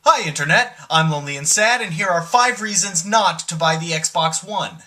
Hi Internet, I'm Lonely and Sad, and here are 5 reasons not to buy the Xbox One.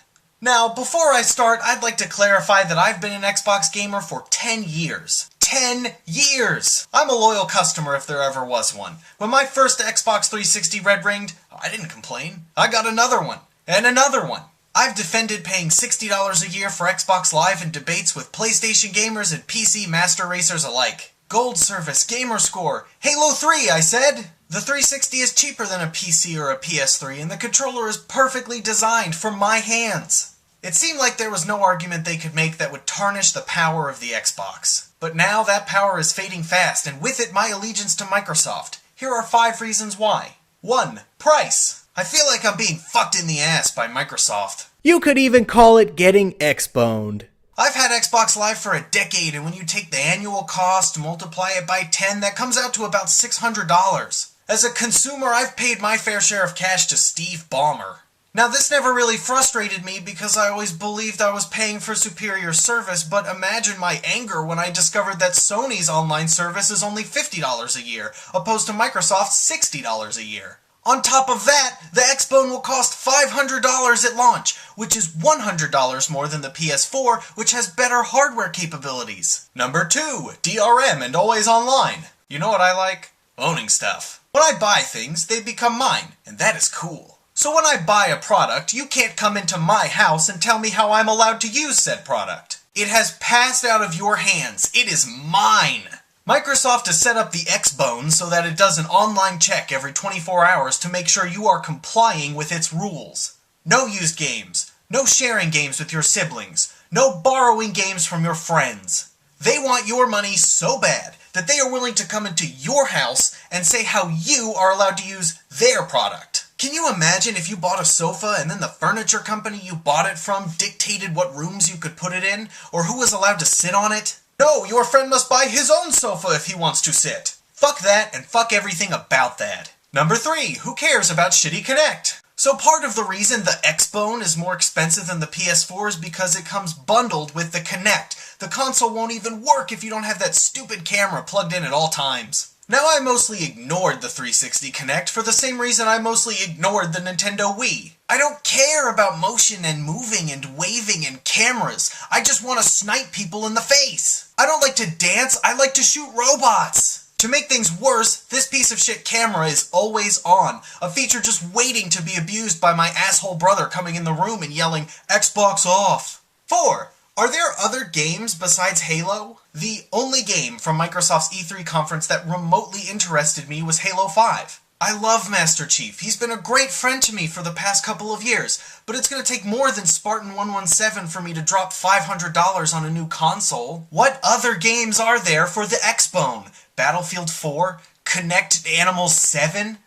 Now, before I start, I'd like to clarify that I've been an Xbox gamer for 10 years. 10 years! I'm a loyal customer if there ever was one. When my first Xbox 360 red-ringed, I didn't complain. I got another one, and another one. I've defended paying $60 a year for Xbox Live in debates with PlayStation gamers and PC master racers alike. Gold service, gamer score, Halo 3, I said! The 360 is cheaper than a PC or a PS3, and the controller is perfectly designed for my hands. It seemed like there was no argument they could make that would tarnish the power of the Xbox. But now that power is fading fast, and with it my allegiance to Microsoft. Here are 5 reasons why. 1. Price. I feel like I'm being fucked in the ass by Microsoft. You could even call it getting X-boned. I've had Xbox Live for a decade, and when you take the annual cost, multiply it by 10, that comes out to about $600. As a consumer, I've paid my fair share of cash to Steve Ballmer. Now, this never really frustrated me because I always believed I was paying for superior service, but imagine my anger when I discovered that Sony's online service is only $50 a year, opposed to Microsoft's $60 a year. On top of that, the Xbone will cost $500 at launch, which is $100 more than the PS4, which has better hardware capabilities. Number 2, DRM and always online. You know what I like? Owning stuff. When I buy things, they become mine, and that is cool. So when I buy a product, you can't come into my house and tell me how I'm allowed to use said product. It has passed out of your hands. It is mine. Microsoft has set up the Xbone so that it does an online check every 24 hours to make sure you are complying with its rules. No used games. No sharing games with your siblings. No borrowing games from your friends. They want your money so bad that they are willing to come into your house and say how you are allowed to use their product. Can you imagine if you bought a sofa and then the furniture company you bought it from dictated what rooms you could put it in, or who was allowed to sit on it? No, your friend must buy his own sofa if he wants to sit. Fuck that and fuck everything about that. Number 3, who cares about shitty Connect? So part of the reason the Xbone is more expensive than the PS4 is because it comes bundled with the Connect. The console won't even work if you don't have that stupid camera plugged in at all times. Now, I mostly ignored the 360 Connect for the same reason I mostly ignored the Nintendo Wii. I don't care about motion and moving and waving and cameras. I just want to snipe people in the face. I don't like to dance, I like to shoot robots. To make things worse, this piece of shit camera is always on, a feature just waiting to be abused by my asshole brother coming in the room and yelling, "Xbox off." 4. Are there other games besides Halo? The only game from Microsoft's E3 conference that remotely interested me was Halo 5. I love Master Chief. He's been a great friend to me for the past couple of years, but it's going to take more than Spartan 117 for me to drop $500 on a new console. What other games are there for the Xbone? Battlefield 4? Connect Animals 7?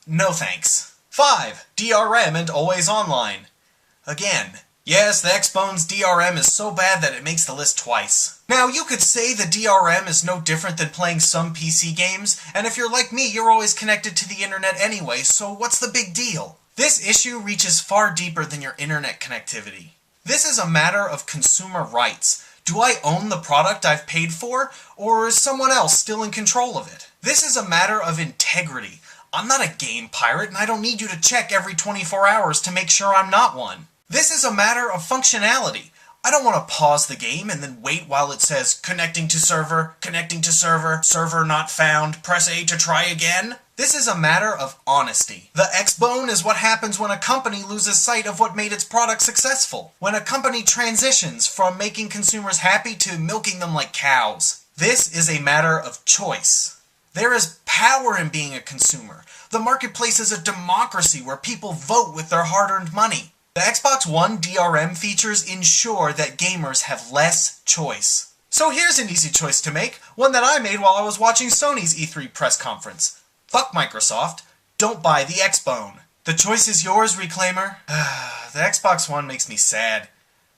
No thanks. 5. DRM and always online. Again. Yes, the Xbone's DRM is so bad that it makes the list twice. Now, you could say the DRM is no different than playing some PC games, and if you're like me, you're always connected to the internet anyway, so what's the big deal? This issue reaches far deeper than your internet connectivity. This is a matter of consumer rights. Do I own the product I've paid for, or is someone else still in control of it? This is a matter of integrity. I'm not a game pirate, and I don't need you to check every 24 hours to make sure I'm not one. This is a matter of functionality. I don't want to pause the game and then wait while it says connecting to server, server not found, press A to try again. This is a matter of honesty. The Xbone is what happens when a company loses sight of what made its product successful. When a company transitions from making consumers happy to milking them like cows. This is a matter of choice. There is power in being a consumer. The marketplace is a democracy where people vote with their hard-earned money. The Xbox One DRM features ensure that gamers have less choice. So here's an easy choice to make, one that I made while I was watching Sony's E3 press conference. Fuck Microsoft. Don't buy the Xbone. The choice is yours, Reclaimer. The Xbox One makes me sad.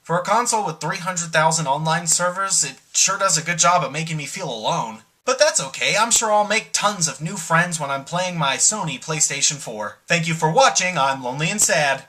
For a console with 300,000 online servers, it sure does a good job of making me feel alone. But that's okay, I'm sure I'll make tons of new friends when I'm playing my Sony PlayStation 4. Thank you for watching, I'm Lonely and Sad.